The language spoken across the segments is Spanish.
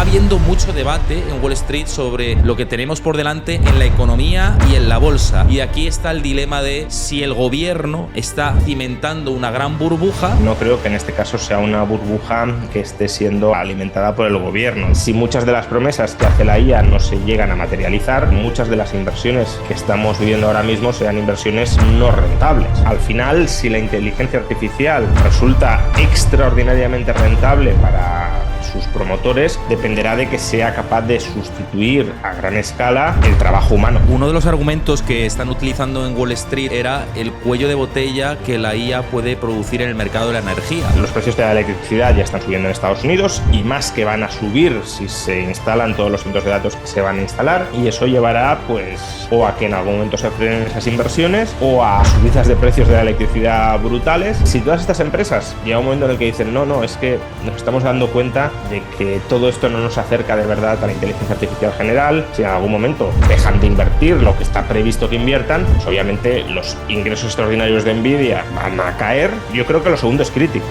habiendo mucho debate en Wall Street sobre lo que tenemos por delante en la economía y en la bolsa. Y aquí está el dilema de si el gobierno está cimentando una gran burbuja. No creo que en este caso sea una burbuja que esté siendo alimentada por el gobierno. Si muchas de las promesas que hace la IA no se llegan a materializar, muchas de las inversiones que estamos viviendo ahora mismo serán inversiones no rentables. Al final, si la inteligencia artificial resulta extraordinariamente rentable para sus promotores, dependerá de que sea capaz de sustituir a gran escala el trabajo humano. Uno de los argumentos que están utilizando en Wall Street era el cuello de botella que la IA puede producir en el mercado de la energía. Los precios de la electricidad ya están subiendo en Estados Unidos y más que van a subir si se instalan todos los centros de datos que se van a instalar, y eso llevará pues o a que en algún momento se frenen esas inversiones o a subidas de precios de la electricidad brutales. Si todas estas empresas llega un momento en el que dicen no, es que nos estamos dando cuenta de que todo esto no nos acerca de verdad a la inteligencia artificial general, si en algún momento dejan de invertir lo que está previsto que inviertan, pues obviamente los ingresos extraordinarios de Nvidia van a caer. Yo creo que lo segundo es crítico.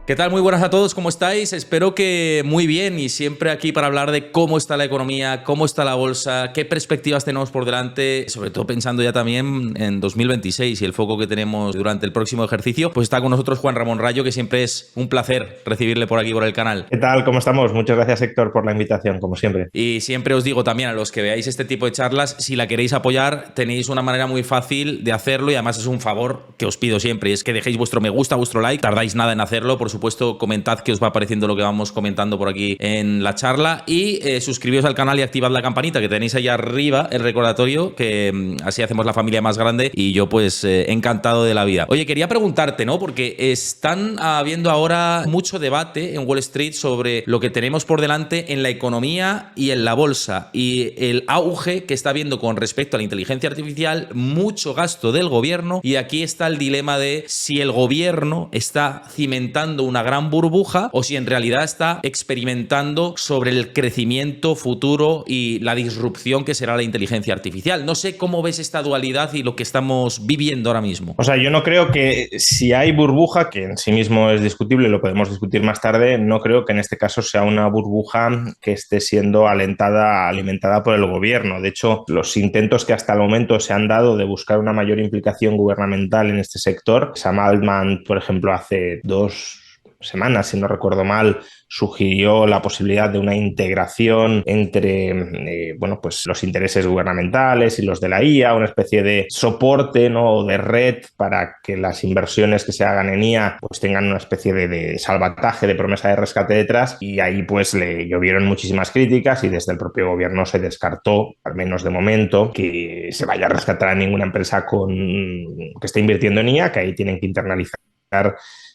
¿Qué tal? Muy buenas a todos, ¿cómo estáis? Espero que muy bien, y siempre aquí para hablar de cómo está la economía, cómo está la bolsa, qué perspectivas tenemos por delante, sobre todo pensando ya también en 2026 y el foco que tenemos durante el próximo ejercicio. Pues está con nosotros Juan Ramón Rayo, que siempre es un placer recibirle por aquí, por el canal. ¿Qué tal? ¿Cómo estamos? Muchas gracias, Héctor, por la invitación, como siempre. Y siempre os digo también a los que veáis este tipo de charlas, si la queréis apoyar, tenéis una manera muy fácil de hacerlo, y además es un favor que os pido siempre, y es que dejéis vuestro me gusta, vuestro like, tardáis nada en hacerlo, por supuesto, comentad qué os va pareciendo lo que vamos comentando por aquí en la charla, y suscribíos al canal y activad la campanita que tenéis allá arriba, el recordatorio, que así hacemos la familia más grande, y yo pues encantado de la vida. Oye, quería preguntarte, ¿no? Porque están habiendo ahora mucho debate en Wall Street sobre lo que tenemos por delante en la economía y en la bolsa, y el auge que está habiendo con respecto a la inteligencia artificial, mucho gasto del gobierno, y aquí está el dilema de si el gobierno está cimentando una gran burbuja o si en realidad está experimentando sobre el crecimiento futuro y la disrupción que será la inteligencia artificial. No sé cómo ves esta dualidad y lo que estamos viviendo ahora mismo. O sea, yo no creo que si hay burbuja, que en sí mismo es discutible, lo podemos discutir más tarde, no creo que en este caso sea una burbuja que esté siendo alimentada por el gobierno. De hecho, los intentos que hasta el momento se han dado de buscar una mayor implicación gubernamental en este sector, Sam Altman, por ejemplo, hace 2 semanas, si no recuerdo mal, sugirió la posibilidad de una integración entre pues los intereses gubernamentales y los de la IA, una especie de soporte, ¿no?, de red para que las inversiones que se hagan en IA pues tengan una especie de salvataje, de promesa de rescate detrás, y ahí pues le llovieron muchísimas críticas y desde el propio gobierno se descartó, al menos de momento, que se vaya a rescatar a ninguna empresa que esté invirtiendo en IA, que ahí tienen que internalizar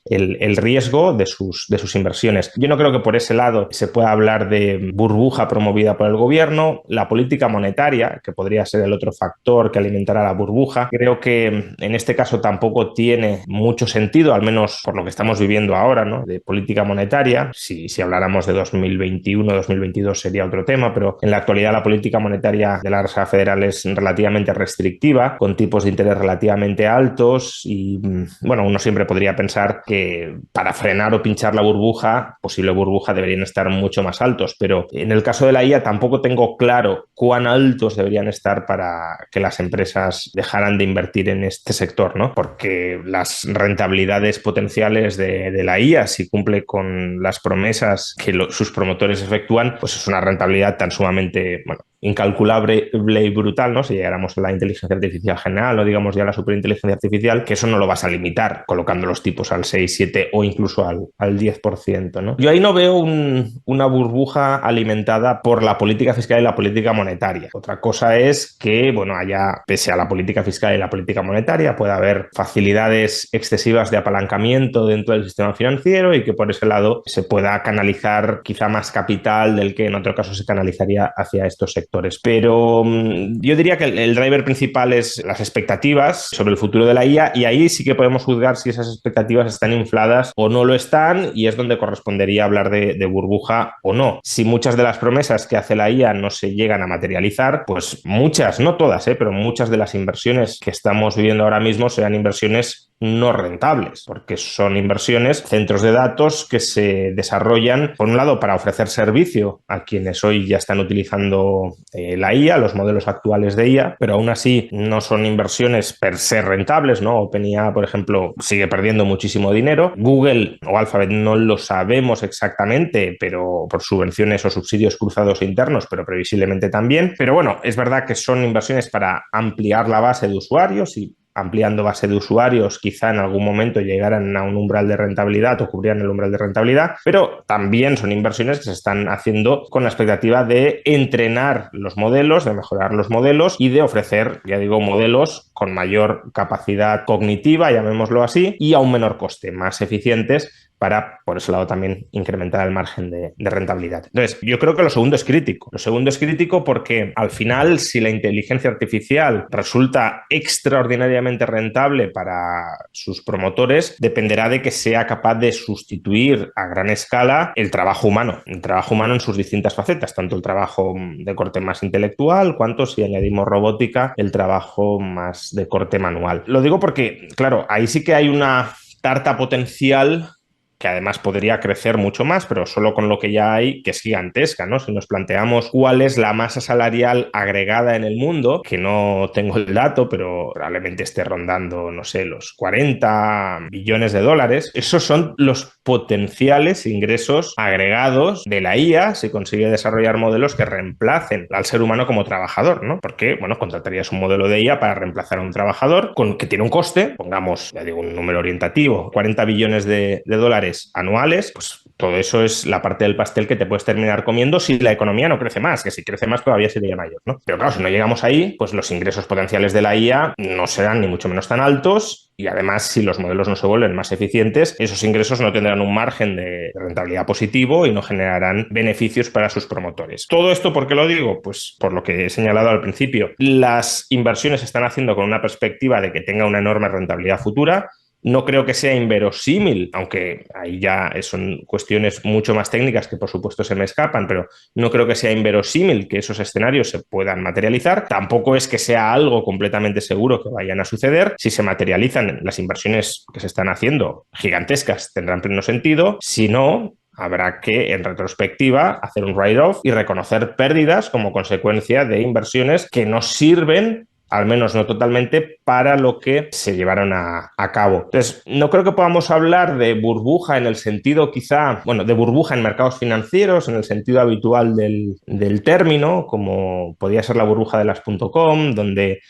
el riesgo de sus inversiones. Yo no creo que por ese lado se pueda hablar de burbuja promovida por el gobierno. La política monetaria, que podría ser el otro factor que alimentará la burbuja, creo que en este caso tampoco tiene mucho sentido, al menos por lo que estamos viviendo ahora, ¿no?, de política monetaria. Si habláramos de 2021, 2022 sería otro tema, pero en la actualidad la política monetaria de la Reserva Federal es relativamente restrictiva, con tipos de interés relativamente altos, y bueno, uno siempre podría pensar que para frenar o pinchar la posible burbuja, deberían estar mucho más altos, pero en el caso de la IA tampoco tengo claro cuán altos deberían estar para que las empresas dejaran de invertir en este sector, ¿no? Porque las rentabilidades potenciales de la IA, si cumple con las promesas que sus promotores efectúan, pues es una rentabilidad tan sumamente, incalculable y brutal, ¿no?, si llegáramos a la inteligencia artificial general o digamos ya a la superinteligencia artificial, que eso no lo vas a limitar colocando los tipos al 6, 7 o incluso al 10%, ¿no? Yo ahí no veo una burbuja alimentada por la política fiscal y la política monetaria. Otra cosa es que, pese a la política fiscal y la política monetaria, pueda haber facilidades excesivas de apalancamiento dentro del sistema financiero y que por ese lado se pueda canalizar quizá más capital del que en otro caso se canalizaría hacia estos sectores. Pero yo diría que el driver principal es las expectativas sobre el futuro de la IA, y ahí sí que podemos juzgar si esas expectativas están infladas o no lo están, y es donde correspondería hablar de burbuja o no. Si muchas de las promesas que hace la IA no se llegan a materializar, pues muchas, no todas, pero muchas de las inversiones que estamos viviendo ahora mismo serán inversiones no rentables, porque son inversiones, centros de datos que se desarrollan, por un lado, para ofrecer servicio a quienes hoy ya están utilizando la IA, los modelos actuales de IA, pero aún así no son inversiones per se rentables, ¿no? OpenIA, por ejemplo, sigue perdiendo muchísimo dinero. Google o Alphabet no lo sabemos exactamente, pero por subvenciones o subsidios cruzados internos, pero previsiblemente también. Pero bueno, es verdad que son inversiones para ampliar la base de usuarios y ampliando base de usuarios, quizá en algún momento llegaran a un umbral de rentabilidad o cubrieran el umbral de rentabilidad, pero también son inversiones que se están haciendo con la expectativa de entrenar los modelos, de mejorar los modelos y de ofrecer, ya digo, modelos con mayor capacidad cognitiva, llamémoslo así, y a un menor coste, más eficientes, para, por ese lado, también incrementar el margen de rentabilidad. Entonces, yo creo que lo segundo es crítico. Lo segundo es crítico porque, al final, si la inteligencia artificial resulta extraordinariamente rentable para sus promotores, dependerá de que sea capaz de sustituir a gran escala el trabajo humano en sus distintas facetas, tanto el trabajo de corte más intelectual, cuanto, si añadimos robótica, el trabajo más de corte manual. Lo digo porque, claro, ahí sí que hay una tarta potencial que además podría crecer mucho más, pero solo con lo que ya hay, que es gigantesca, ¿no? Si nos planteamos cuál es la masa salarial agregada en el mundo, que no tengo el dato, pero probablemente esté rondando, no sé, los 40 billones de dólares, esos son los potenciales ingresos agregados de la IA si consigue desarrollar modelos que reemplacen al ser humano como trabajador, ¿no? Porque, bueno, contratarías un modelo de IA para reemplazar a un trabajador que tiene un coste, pongamos, ya digo, un número orientativo, 40 billones de dólares anuales, pues todo eso es la parte del pastel que te puedes terminar comiendo si la economía no crece más, que si crece más todavía sería mayor, ¿no? Pero claro, si no llegamos ahí, pues los ingresos potenciales de la IA no serán ni mucho menos tan altos y además si los modelos no se vuelven más eficientes, esos ingresos no tendrán un margen de rentabilidad positivo y no generarán beneficios para sus promotores. ¿Todo esto por qué lo digo? Pues por lo que he señalado al principio. Las inversiones se están haciendo con una perspectiva de que tenga una enorme rentabilidad futura. No creo que sea inverosímil, aunque ahí ya son cuestiones mucho más técnicas que por supuesto se me escapan, pero no creo que sea inverosímil que esos escenarios se puedan materializar. Tampoco es que sea algo completamente seguro que vayan a suceder. Si se materializan, las inversiones que se están haciendo gigantescas tendrán pleno sentido. Si no, habrá que, en retrospectiva, hacer un write-off y reconocer pérdidas como consecuencia de inversiones que no sirven, al menos no totalmente, para lo que se llevaron a cabo. Entonces, no creo que podamos hablar de burbuja en el sentido quizá, bueno, de burbuja en mercados financieros, en el sentido habitual del término, como podía ser la burbuja de las .com, donde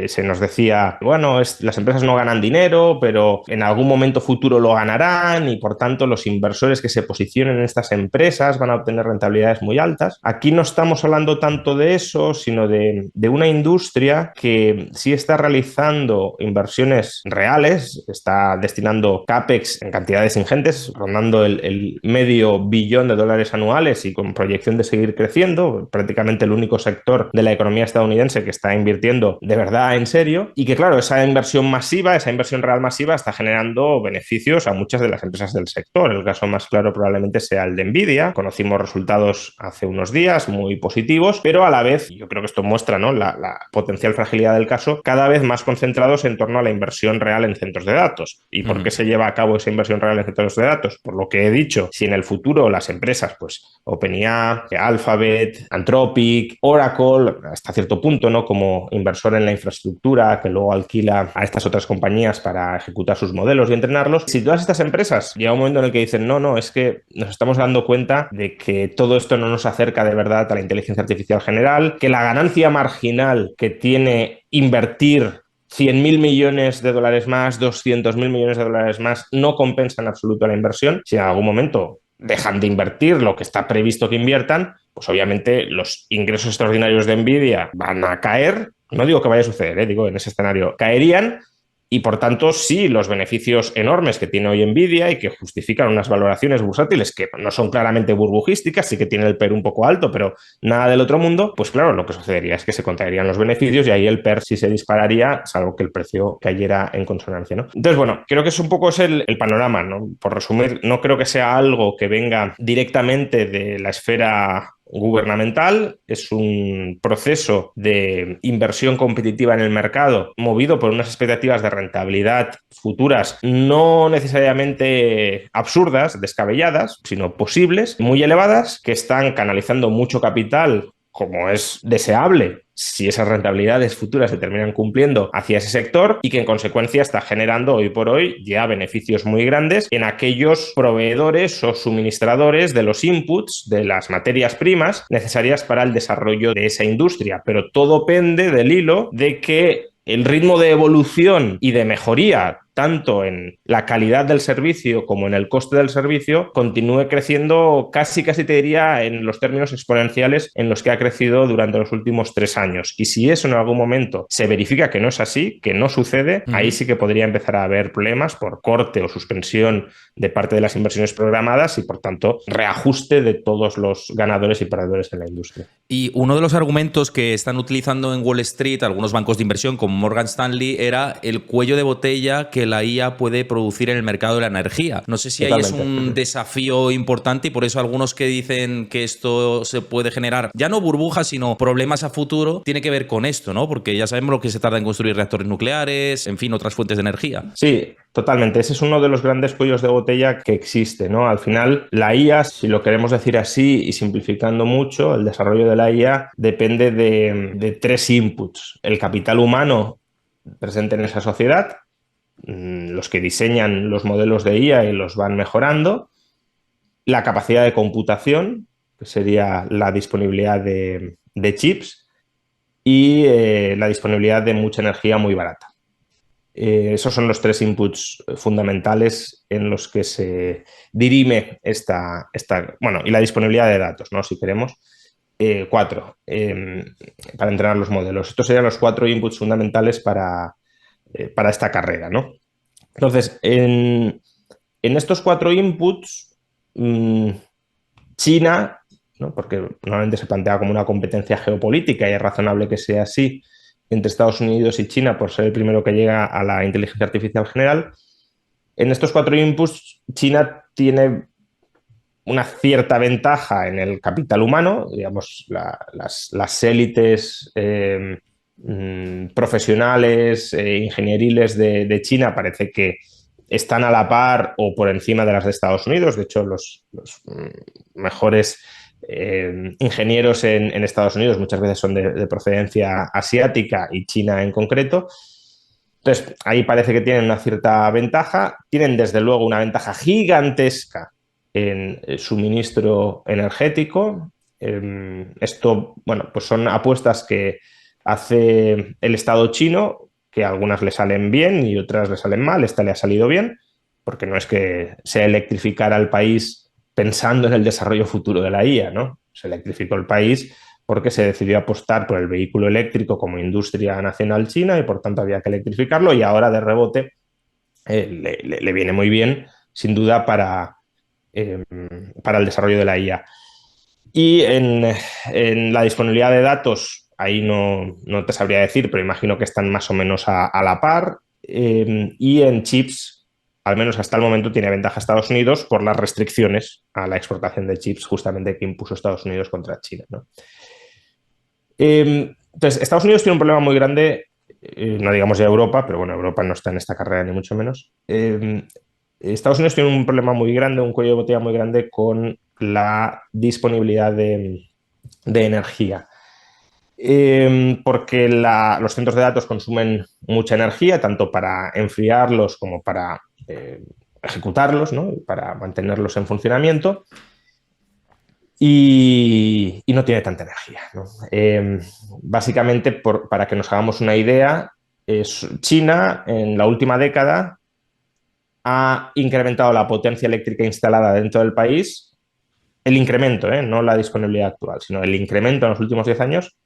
se nos decía, bueno, las empresas no ganan dinero, pero en algún momento futuro lo ganarán y por tanto los inversores que se posicionen en estas empresas van a obtener rentabilidades muy altas. Aquí no estamos hablando tanto de eso, sino de una industria que sí está realizando inversiones reales, está destinando CAPEX en cantidades ingentes, rondando el $500 millón anuales y con proyección de seguir creciendo, prácticamente el único sector de la economía estadounidense que está invirtiendo de verdad en serio, y que claro, esa inversión masiva, esa inversión real masiva está generando beneficios a muchas de las empresas del sector. El caso más claro probablemente sea el de Nvidia. Conocimos resultados hace unos días muy positivos, pero a la vez, yo creo que esto muestra, ¿no?, la potencial fragilidad del caso, cada vez más concentrados en torno a la inversión real en centros de datos. ¿Y por qué se lleva a cabo esa inversión real en centros de datos? Por lo que he dicho, si en el futuro las empresas, pues OpenIA, Alphabet, Anthropic, Oracle, hasta cierto punto, ¿no?, como inversor en la infraestructura que luego alquila a estas otras compañías para ejecutar sus modelos y entrenarlos, si todas estas empresas llega un momento en el que dicen no, es que nos estamos dando cuenta de que todo esto no nos acerca de verdad a la inteligencia artificial general, que la ganancia marginal que tiene invertir $100.000 millones más, $200.000 millones más, no compensa en absoluto la inversión, si en algún momento dejan de invertir lo que está previsto que inviertan, pues obviamente los ingresos extraordinarios de Nvidia van a caer. No digo que vaya a suceder, digo, en ese escenario caerían y, por tanto, sí, los beneficios enormes que tiene hoy Nvidia y que justifican unas valoraciones bursátiles que no son claramente burbujísticas, sí que tiene el PER un poco alto, pero nada del otro mundo, pues claro, lo que sucedería es que se contraerían los beneficios y ahí el PER sí se dispararía, salvo que el precio cayera en consonancia, ¿no? Entonces, bueno, creo que es un poco el panorama, ¿no? Por resumir, no creo que sea algo que venga directamente de la esfera gubernamental, es un proceso de inversión competitiva en el mercado movido por unas expectativas de rentabilidad futuras no necesariamente absurdas, descabelladas, sino posibles, muy elevadas, que están canalizando mucho capital, como es deseable si esas rentabilidades futuras se terminan cumpliendo hacia ese sector, y que en consecuencia está generando hoy por hoy ya beneficios muy grandes en aquellos proveedores o suministradores de los inputs, de las materias primas necesarias para el desarrollo de esa industria. Pero todo pende del hilo de que el ritmo de evolución y de mejoría, tanto en la calidad del servicio como en el coste del servicio, continúe creciendo casi te diría en los términos exponenciales en los que ha crecido durante los últimos 3 años. Y si eso en algún momento se verifica que no es así, que no sucede, ahí sí que podría empezar a haber problemas por corte o suspensión de parte de las inversiones programadas y, por tanto, reajuste de todos los ganadores y perdedores en la industria. Y uno de los argumentos que están utilizando en Wall Street algunos bancos de inversión como Morgan Stanley era el cuello de botella que la IA puede producir en el mercado de la energía. No sé si ahí es un desafío importante y por eso algunos que dicen que esto se puede generar, ya no burbujas, sino problemas a futuro, tiene que ver con esto, ¿no? Porque ya sabemos lo que se tarda en construir reactores nucleares, en fin, otras fuentes de energía. Sí, totalmente. Ese es uno de los grandes cuellos de botella que existe, ¿no? Al final, la IA, si lo queremos decir así y simplificando mucho, el desarrollo de la IA depende de 3 inputs. El capital humano presente en esa sociedad, los que diseñan los modelos de IA y los van mejorando, la capacidad de computación, que sería la disponibilidad de chips, y la disponibilidad de mucha energía muy barata. Esos son los 3 inputs fundamentales en los que se dirime bueno, y la disponibilidad de datos, ¿no? Si queremos. 4, para entrenar los modelos. Estos serían los 4 inputs fundamentales para esta carrera, ¿no? Entonces, en estos 4 inputs, China, ¿no? Porque normalmente se plantea como una competencia geopolítica y es razonable que sea así entre Estados Unidos y China por ser el primero que llega a la inteligencia artificial general. En estos 4 inputs, China tiene una cierta ventaja en el capital humano, digamos, las élites profesionales, ingenieriles de China parece que están a la par o por encima de las de Estados Unidos. De hecho, los mejores ingenieros en Estados Unidos muchas veces son de procedencia asiática y China en concreto. Entonces, ahí parece que tienen una cierta ventaja. Tienen, desde luego, una ventaja gigantesca en suministro energético. Esto, bueno, pues son apuestas que hace el Estado chino, que a algunas le salen bien y otras le salen mal. Esta le ha salido bien, porque no es que se electrificara el país pensando en el desarrollo futuro de la IA, ¿no? Se electrificó el país porque se decidió apostar por el vehículo eléctrico como industria nacional china y por tanto había que electrificarlo, y ahora de rebote le viene muy bien, sin duda, para el desarrollo de la IA. Y en la disponibilidad de datos, ahí no te sabría decir, pero imagino que están más o menos a la par. Y en chips, al menos hasta el momento, tiene ventaja Estados Unidos por las restricciones a la exportación de chips justamente que impuso Estados Unidos contra China, ¿no? Entonces, Estados Unidos tiene un problema muy grande, no digamos ya Europa, pero bueno, Europa no está en esta carrera ni mucho menos. Estados Unidos tiene un problema muy grande, un cuello de botella muy grande con la disponibilidad de energía. Porque los centros de datos consumen mucha energía, tanto para enfriarlos como para ejecutarlos, ¿no? Para mantenerlos en funcionamiento. Y no tiene tanta energía, ¿no? Básicamente, para que nos hagamos una idea, China en la última década ha incrementado la potencia eléctrica instalada dentro del país, el incremento, no la disponibilidad actual, sino el incremento en los últimos 10 años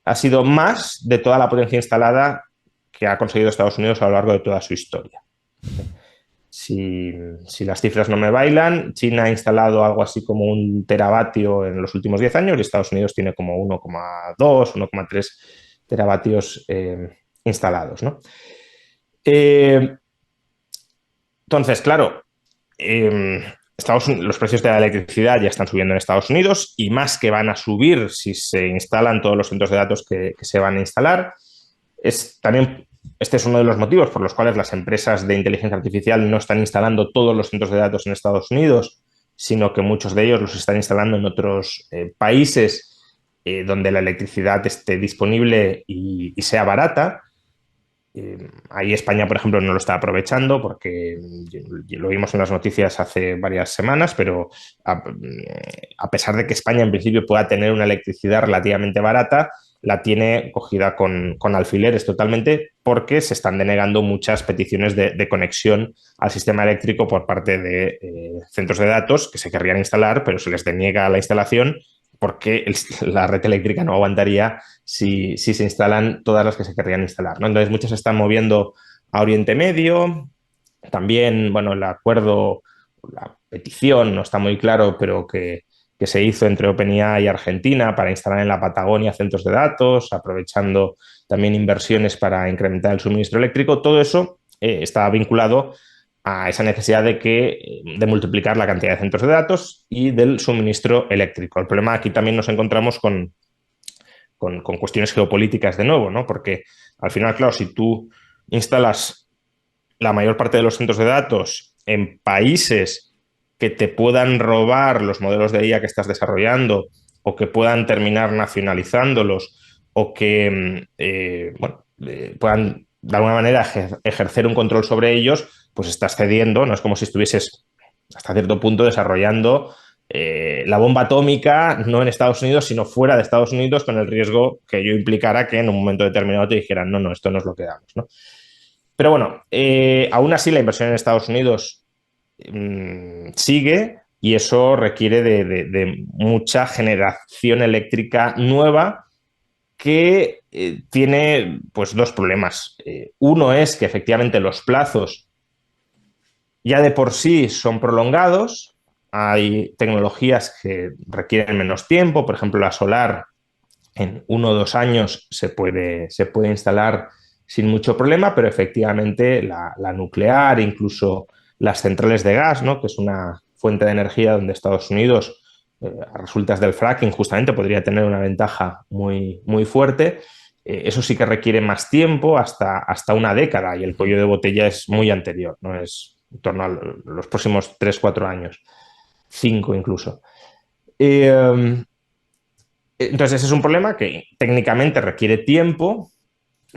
ha sido más de toda la potencia instalada que ha conseguido Estados Unidos a lo largo de toda su historia. Si las cifras no me bailan, China ha instalado algo así como 1 teravatio en los últimos 10 años y Estados Unidos tiene como 1,2, 1,3 teravatios instalados, ¿no? Entonces, claro, Los precios de la electricidad ya están subiendo en Estados Unidos y más que van a subir si se instalan todos los centros de datos que se van a instalar. También este es uno de los motivos por los cuales las empresas de inteligencia artificial no están instalando todos los centros de datos en Estados Unidos, sino que muchos de ellos los están instalando en otros países donde la electricidad esté disponible y sea barata. Ahí España, por ejemplo, no lo está aprovechando porque lo vimos en las noticias hace varias semanas, pero a pesar de que España en principio pueda tener una electricidad relativamente barata, la tiene cogida con alfileres totalmente porque se están denegando muchas peticiones de conexión al sistema eléctrico por parte de centros de datos que se querrían instalar, pero se les deniega la instalación porque la red eléctrica no aguantaría si se instalan todas las que se querrían instalar, ¿no? Entonces, muchas se están moviendo a Oriente Medio. También, bueno, el acuerdo, la petición, no está muy claro, pero que se hizo entre OpenAI y Argentina para instalar en la Patagonia centros de datos, aprovechando también inversiones para incrementar el suministro eléctrico. Todo eso está vinculado a esa necesidad de multiplicar la cantidad de centros de datos y del suministro eléctrico. El problema aquí también nos encontramos con cuestiones geopolíticas de nuevo, ¿no? Porque al final, claro, si tú instalas la mayor parte de los centros de datos en países que te puedan robar los modelos de IA que estás desarrollando o que puedan terminar nacionalizándolos o que puedan de alguna manera ejercer un control sobre ellos, pues estás cediendo, no es como si estuvieses hasta cierto punto desarrollando la bomba atómica no en Estados Unidos, sino fuera de Estados Unidos, con el riesgo que ello implicara que en un momento determinado te dijeran, no, esto no es lo que damos, ¿no? Pero bueno, aún así la inversión en Estados Unidos sigue y eso requiere de mucha generación eléctrica nueva que tiene pues dos problemas. Uno es que efectivamente los plazos ya de por sí son prolongados. Hay tecnologías que requieren menos tiempo, por ejemplo, la solar en 1 o 2 años se puede instalar sin mucho problema, pero efectivamente la nuclear, incluso las centrales de gas, ¿no? Que es una fuente de energía donde Estados Unidos, a resultas del fracking, justamente podría tener una ventaja muy, muy fuerte. Eso sí que requiere más tiempo, hasta una década, y el cuello de botella es muy anterior, ¿no? Es en torno a los próximos 3 o 4 años. 5 incluso. Entonces, ese es un problema que técnicamente requiere tiempo,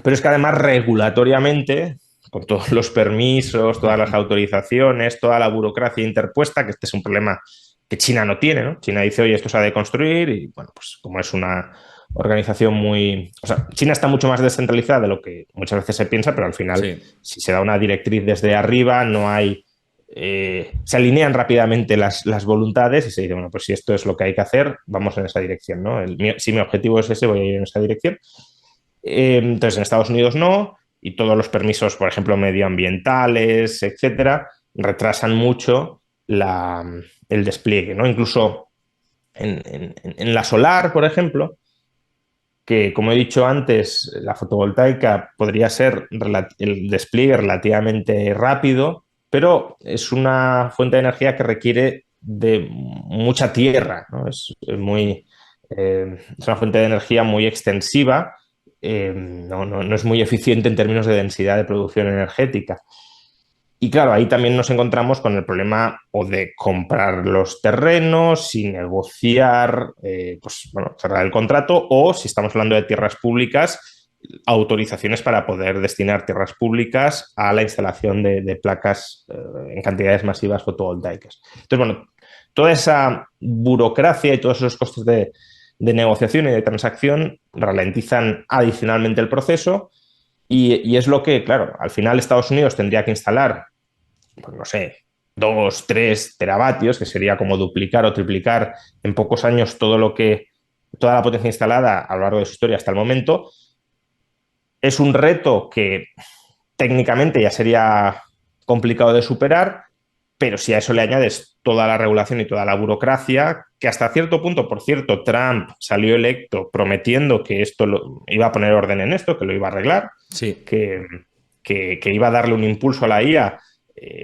pero es que además regulatoriamente, con todos los permisos, todas las autorizaciones, toda la burocracia interpuesta, que este es un problema que China no tiene, ¿no? China dice, oye, esto se ha de construir y, bueno, pues como es una organización muy... O sea, China está mucho más descentralizada de lo que muchas veces se piensa, pero al final, sí, si se da una directriz desde arriba, no hay... se alinean rápidamente las voluntades y se dice, bueno, pues si esto es lo que hay que hacer, vamos en esa dirección, ¿no? Si mi objetivo es ese, voy a ir en esa dirección. Entonces, en Estados Unidos no, y todos los permisos, por ejemplo, medioambientales, etcétera, retrasan mucho el despliegue, ¿no? Incluso en la solar, por ejemplo, que, como he dicho antes, la fotovoltaica podría ser el despliegue relativamente rápido, pero es una fuente de energía que requiere de mucha tierra, ¿no? Es una fuente de energía muy extensiva, no es muy eficiente en términos de densidad de producción energética. Y claro, ahí también nos encontramos con el problema o de comprar los terrenos y negociar, pues bueno, cerrar el contrato, o si estamos hablando de tierras públicas, autorizaciones para poder destinar tierras públicas a la instalación de placas en cantidades masivas fotovoltaicas. Entonces, bueno, toda esa burocracia y todos esos costes de negociación y de transacción ralentizan adicionalmente el proceso. Y es lo que, claro, al final Estados Unidos tendría que instalar, pues no sé, 2, 3 teravatios, que sería como duplicar o triplicar en pocos años toda la potencia instalada a lo largo de su historia hasta el momento. Es un reto que técnicamente ya sería complicado de superar, pero si a eso le añades toda la regulación y toda la burocracia, que hasta cierto punto, por cierto, Trump salió electo prometiendo que esto iba a poner orden en esto, que lo iba a arreglar, sí, que iba a darle un impulso a la IA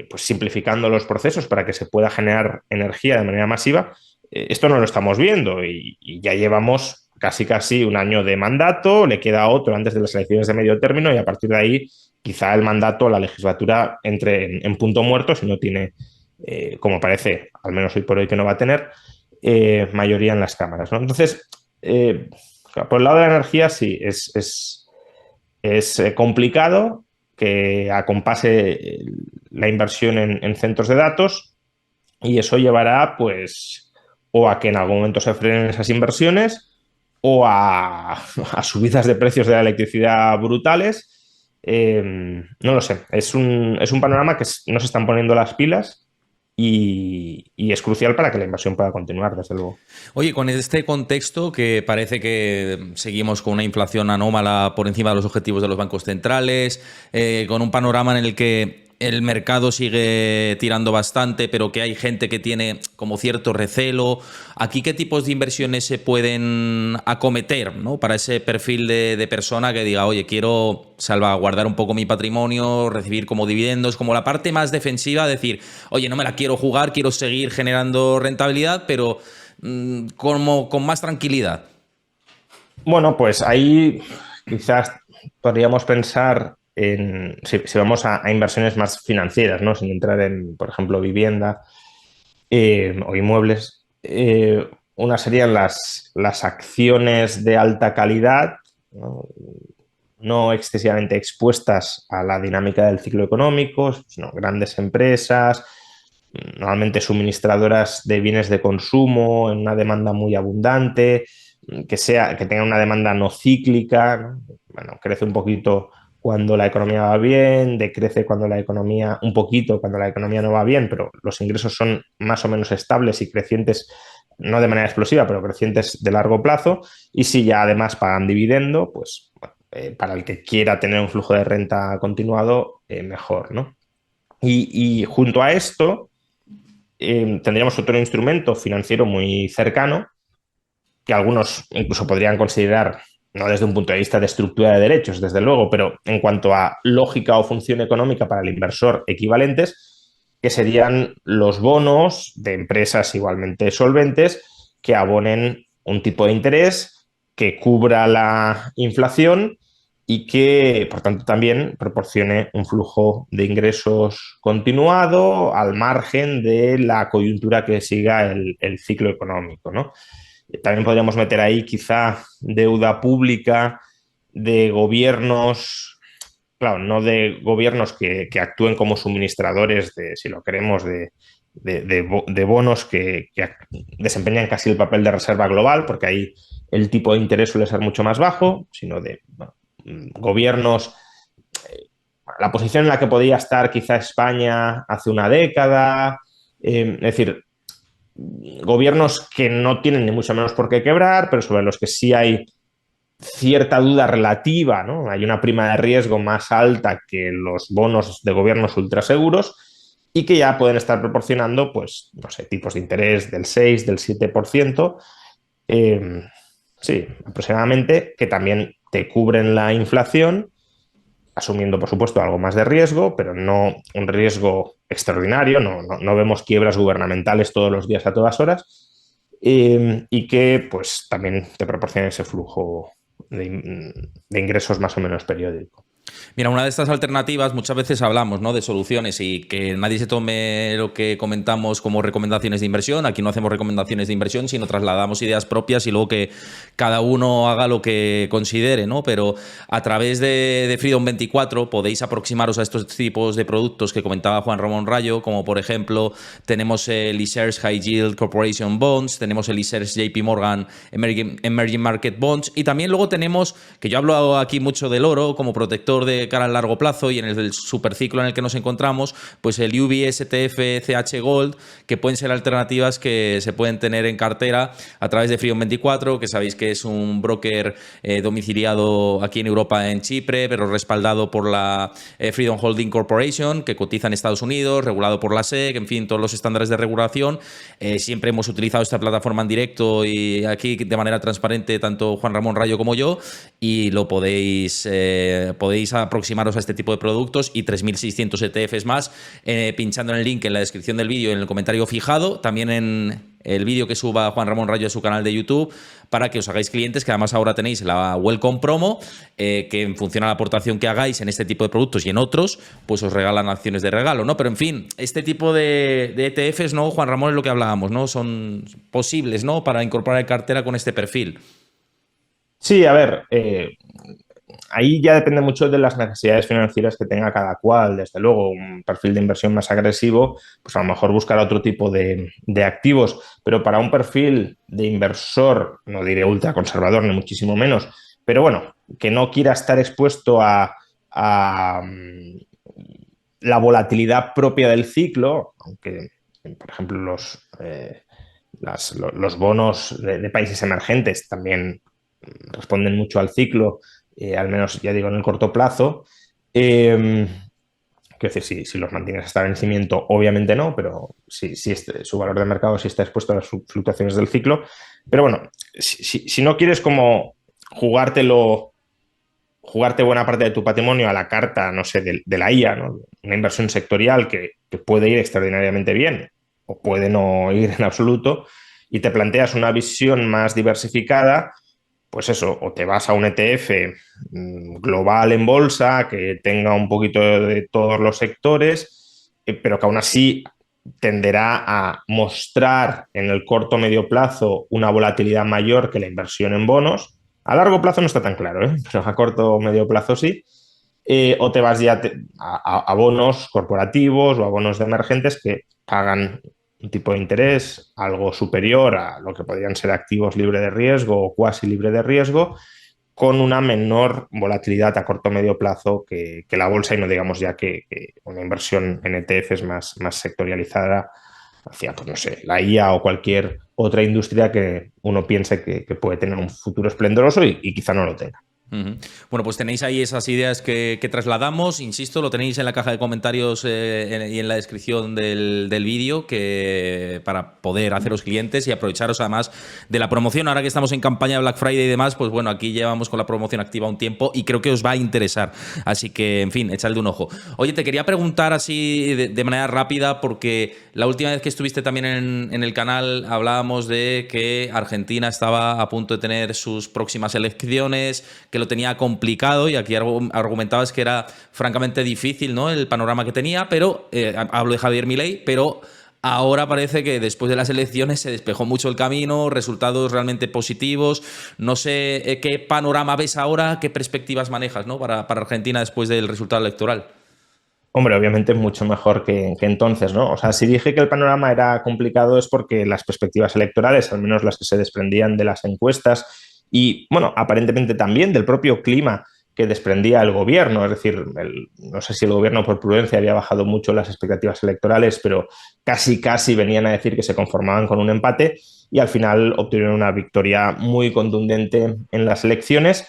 pues simplificando los procesos para que se pueda generar energía de manera masiva, esto no lo estamos viendo y ya llevamos casi un año de mandato, le queda otro antes de las elecciones de medio término y a partir de ahí quizá el mandato, la legislatura entre en punto muerto si no tiene, como parece, al menos hoy por hoy que no va a tener, mayoría en las cámaras, ¿no? Entonces, por el lado de la energía sí, es complicado que acompase la inversión en centros de datos y eso llevará pues o a que en algún momento se frenen esas inversiones o a subidas de precios de la electricidad brutales. No lo sé, es un panorama que no se están poniendo las pilas y es crucial para que la inversión pueda continuar, desde luego. Oye, con este contexto que parece que seguimos con una inflación anómala por encima de los objetivos de los bancos centrales, con un panorama en el que el mercado sigue tirando bastante, pero que hay gente que tiene como cierto recelo. ¿Aquí qué tipos de inversiones se pueden acometer, ¿no? Para ese perfil de persona que diga, oye, quiero salvaguardar un poco mi patrimonio, recibir como dividendos, como la parte más defensiva, decir, oye, no me la quiero jugar, quiero seguir generando rentabilidad, pero como con más tranquilidad? Bueno, pues ahí quizás podríamos pensar si vamos a inversiones más financieras, ¿no? Sin entrar en, por ejemplo, vivienda o inmuebles. Una serían las acciones de alta calidad, ¿no? No excesivamente expuestas a la dinámica del ciclo económico, sino grandes empresas, normalmente suministradoras de bienes de consumo en una demanda muy abundante, que tenga una demanda no cíclica, ¿no? Bueno, crece un poquito cuando la economía va bien, decrece cuando la economía, un poquito cuando la economía no va bien, pero los ingresos son más o menos estables y crecientes, no de manera explosiva, pero crecientes de largo plazo, y si ya además pagan dividendo, pues bueno, para el que quiera tener un flujo de renta continuado, mejor, ¿no? Y junto a esto, tendríamos otro instrumento financiero muy cercano, que algunos incluso podrían considerar, no desde un punto de vista de estructura de derechos, desde luego, pero en cuanto a lógica o función económica para el inversor equivalentes, que serían los bonos de empresas igualmente solventes que abonen un tipo de interés que cubra la inflación y que, por tanto, también proporcione un flujo de ingresos continuado al margen de la coyuntura que siga el ciclo económico, ¿no? También podríamos meter ahí quizá deuda pública de gobiernos, claro, no de gobiernos que actúen como suministradores de, si lo queremos, de bonos que desempeñan casi el papel de reserva global, porque ahí el tipo de interés suele ser mucho más bajo, sino de gobiernos, la posición en la que podía estar quizá España hace una década, es decir, gobiernos que no tienen ni mucho menos por qué quebrar, pero sobre los que sí hay cierta duda relativa, ¿no? Hay una prima de riesgo más alta que los bonos de gobiernos ultraseguros y que ya pueden estar proporcionando, pues, no sé, tipos de interés del 6, del 7%, sí, aproximadamente, que también te cubren la inflación, asumiendo, por supuesto, algo más de riesgo, pero no un riesgo extraordinario, no vemos quiebras gubernamentales todos los días a todas horas, y que pues también te proporciona ese flujo de ingresos más o menos periódico. Mira, una de estas alternativas, muchas veces hablamos, ¿no?, de soluciones y que nadie se tome lo que comentamos como recomendaciones de inversión. Aquí no hacemos recomendaciones de inversión, sino trasladamos ideas propias y luego que cada uno haga lo que considere, ¿no? Pero a través de Freedom 24 podéis aproximaros a estos tipos de productos que comentaba Juan Ramón Rayo, como por ejemplo tenemos el iShares High Yield Corporation Bonds, tenemos el iShares JP Morgan Emerging Market Bonds y también luego tenemos, que yo hablo aquí mucho del oro como protector de cara al largo plazo y en el superciclo en el que nos encontramos, pues el UBS ETF CH Gold, que pueden ser alternativas que se pueden tener en cartera a través de Freedom 24, que sabéis que es un broker domiciliado aquí en Europa, en Chipre, pero respaldado por la Freedom Holding Corporation, que cotiza en Estados Unidos, regulado por la SEC, en fin, todos los estándares de regulación. Siempre hemos utilizado esta plataforma en directo y aquí de manera transparente tanto Juan Ramón Rayo como yo, y lo podéis podéis aproximaros a este tipo de productos y 3.600 ETFs más, pinchando en el link en la descripción del vídeo, en el comentario fijado, también en el vídeo que suba Juan Ramón Rayo a su canal de YouTube, para que os hagáis clientes, que además ahora tenéis la Welcome Promo, que en función a la aportación que hagáis en este tipo de productos y en otros, pues os regalan acciones de regalo, ¿no? Pero en fin, este tipo de ETFs, ¿no, Juan Ramón? Es lo que hablábamos, ¿no? Son posibles, ¿no? Para incorporar en cartera con este perfil. Sí, a ver, ahí ya depende mucho de las necesidades financieras que tenga cada cual. Desde luego, un perfil de inversión más agresivo, pues a lo mejor buscar otro tipo de activos, pero para un perfil de inversor, no diré ultraconservador ni muchísimo menos, pero bueno, que no quiera estar expuesto a la volatilidad propia del ciclo, aunque, por ejemplo, los bonos de países emergentes también responden mucho al ciclo, al menos ya digo en el corto plazo. Quiero decir, si los mantienes hasta vencimiento, obviamente no, pero si su valor de mercado sí está expuesto a las fluctuaciones del ciclo. Pero bueno, si no quieres como jugarte buena parte de tu patrimonio a la carta, no sé, de la IA, ¿no? Una inversión sectorial que puede ir extraordinariamente bien o puede no ir en absoluto, y te planteas una visión más diversificada, pues eso, o te vas a un ETF global en bolsa que tenga un poquito de todos los sectores, pero que aún así tenderá a mostrar en el corto o medio plazo una volatilidad mayor que la inversión en bonos. A largo plazo no está tan claro, ¿eh? Pero a corto o medio plazo sí. O te vas ya a bonos corporativos o a bonos de emergentes que pagan un tipo de interés algo superior a lo que podrían ser activos libre de riesgo o cuasi libre de riesgo, con una menor volatilidad a corto o medio plazo que la bolsa, y no digamos ya que una inversión en ETFs más sectorializada hacia, pues no sé, la IA o cualquier otra industria que uno piense que puede tener un futuro esplendoroso y quizá no lo tenga. Bueno, pues tenéis ahí esas ideas que trasladamos, insisto, lo tenéis en la caja de comentarios y en la descripción del vídeo, que para poder haceros clientes y aprovecharos además de la promoción. Ahora que estamos en campaña de Black Friday y demás, pues bueno, aquí llevamos con la promoción activa un tiempo y creo que os va a interesar. Así que, en fin, echadle un ojo. Oye, te quería preguntar así de manera rápida, porque la última vez que estuviste también en el canal hablábamos de que Argentina estaba a punto de tener sus próximas elecciones, que lo tenía complicado, y aquí argumentabas que era francamente difícil, ¿no?, el panorama que tenía, pero hablo de Javier Milei, pero ahora parece que después de las elecciones se despejó mucho el camino, resultados realmente positivos. No sé qué panorama ves ahora, qué perspectivas manejas, ¿no?, para Argentina después del resultado electoral. Hombre, obviamente mucho mejor que entonces, ¿no? O sea, si dije que el panorama era complicado es porque las perspectivas electorales, al menos las que se desprendían de las encuestas y, bueno, aparentemente también del propio clima que desprendía el gobierno, es decir, no sé si el gobierno por prudencia había bajado mucho las expectativas electorales, pero casi venían a decir que se conformaban con un empate, y al final obtuvieron una victoria muy contundente en las elecciones.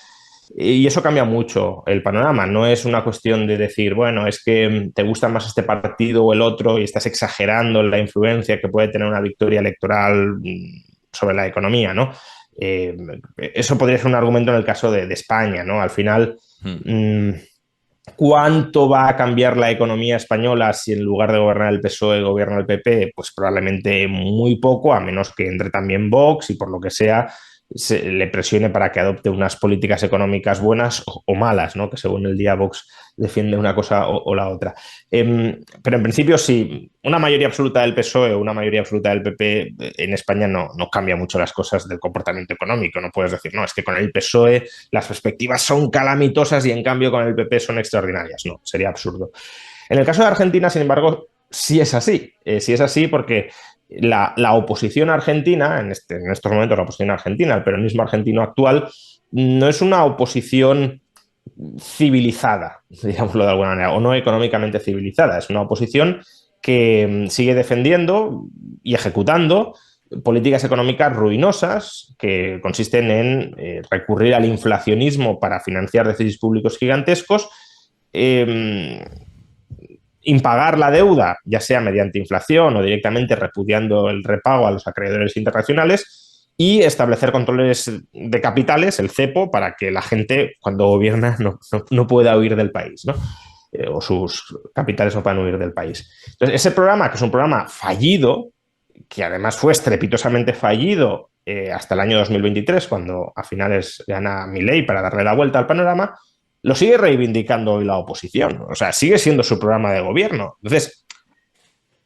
Y eso cambia mucho el panorama. No es una cuestión de decir, bueno, es que te gusta más este partido o el otro y estás exagerando la influencia que puede tener una victoria electoral sobre la economía, ¿no? Eso podría ser un argumento en el caso de España, ¿no? Al final, ¿cuánto va a cambiar la economía española si en lugar de gobernar el PSOE gobierna el PP? Pues probablemente muy poco, a menos que entre también Vox y por lo que sea se le presione para que adopte unas políticas económicas buenas o malas, ¿no? Que según el día Vox defiende una cosa o la otra. Pero en principio sí, una mayoría absoluta del PSOE o una mayoría absoluta del PP en España no cambia mucho las cosas del comportamiento económico. No puedes decir, no, es que con el PSOE las perspectivas son calamitosas y en cambio con el PP son extraordinarias. No, sería absurdo. En el caso de Argentina, sin embargo, sí es así. Sí es así porque la oposición argentina, en estos momentos la oposición argentina, el peronismo argentino actual, no es una oposición civilizada, digámoslo de alguna manera, o no económicamente civilizada. Es una oposición que sigue defendiendo y ejecutando políticas económicas ruinosas que consisten en recurrir al inflacionismo para financiar déficits públicos gigantescos, impagar la deuda, ya sea mediante inflación o directamente repudiando el repago a los acreedores internacionales, y establecer controles de capitales, el cepo, para que la gente cuando gobierna no pueda huir del país, ¿no? O sus capitales no puedan huir del país. Entonces, ese programa, que es un programa fallido, que además fue estrepitosamente fallido hasta el año 2023, cuando a finales gana Milei para darle la vuelta al panorama, lo sigue reivindicando hoy la oposición. O sea, sigue siendo su programa de gobierno. Entonces,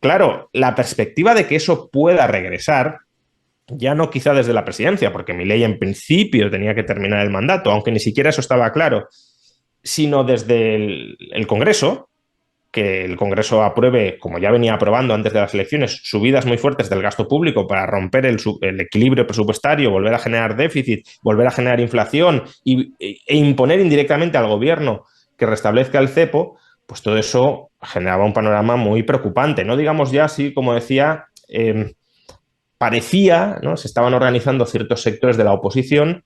claro, la perspectiva de que eso pueda regresar, ya no quizá desde la presidencia, porque Milei en principio tenía que terminar el mandato, aunque ni siquiera eso estaba claro, sino desde el Congreso, que el Congreso apruebe, como ya venía aprobando antes de las elecciones, subidas muy fuertes del gasto público para romper el equilibrio presupuestario, volver a generar déficit, volver a generar inflación e imponer indirectamente al gobierno que restablezca el cepo, pues todo eso generaba un panorama muy preocupante. No digamos ya así, como decía, parecía, ¿no? Se estaban organizando ciertos sectores de la oposición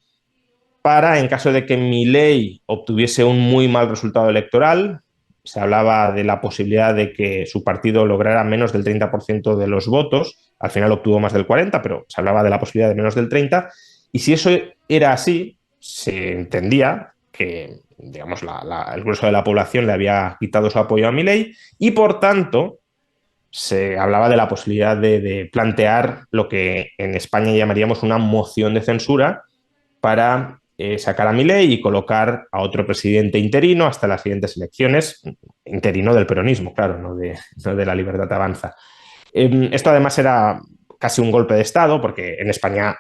para, en caso de que Milei obtuviese un muy mal resultado electoral, se hablaba de la posibilidad de que su partido lograra menos del 30% de los votos, al final obtuvo más del 40%, pero se hablaba de la posibilidad de menos del 30%, y si eso era así, se entendía que, digamos, el grueso de la población le había quitado su apoyo a Milei, y por tanto se hablaba de la posibilidad de plantear lo que en España llamaríamos una moción de censura para sacar a Milei y colocar a otro presidente interino hasta las siguientes elecciones, interino del peronismo, claro, no de la Libertad Avanza. Esto además era casi un golpe de Estado, porque en España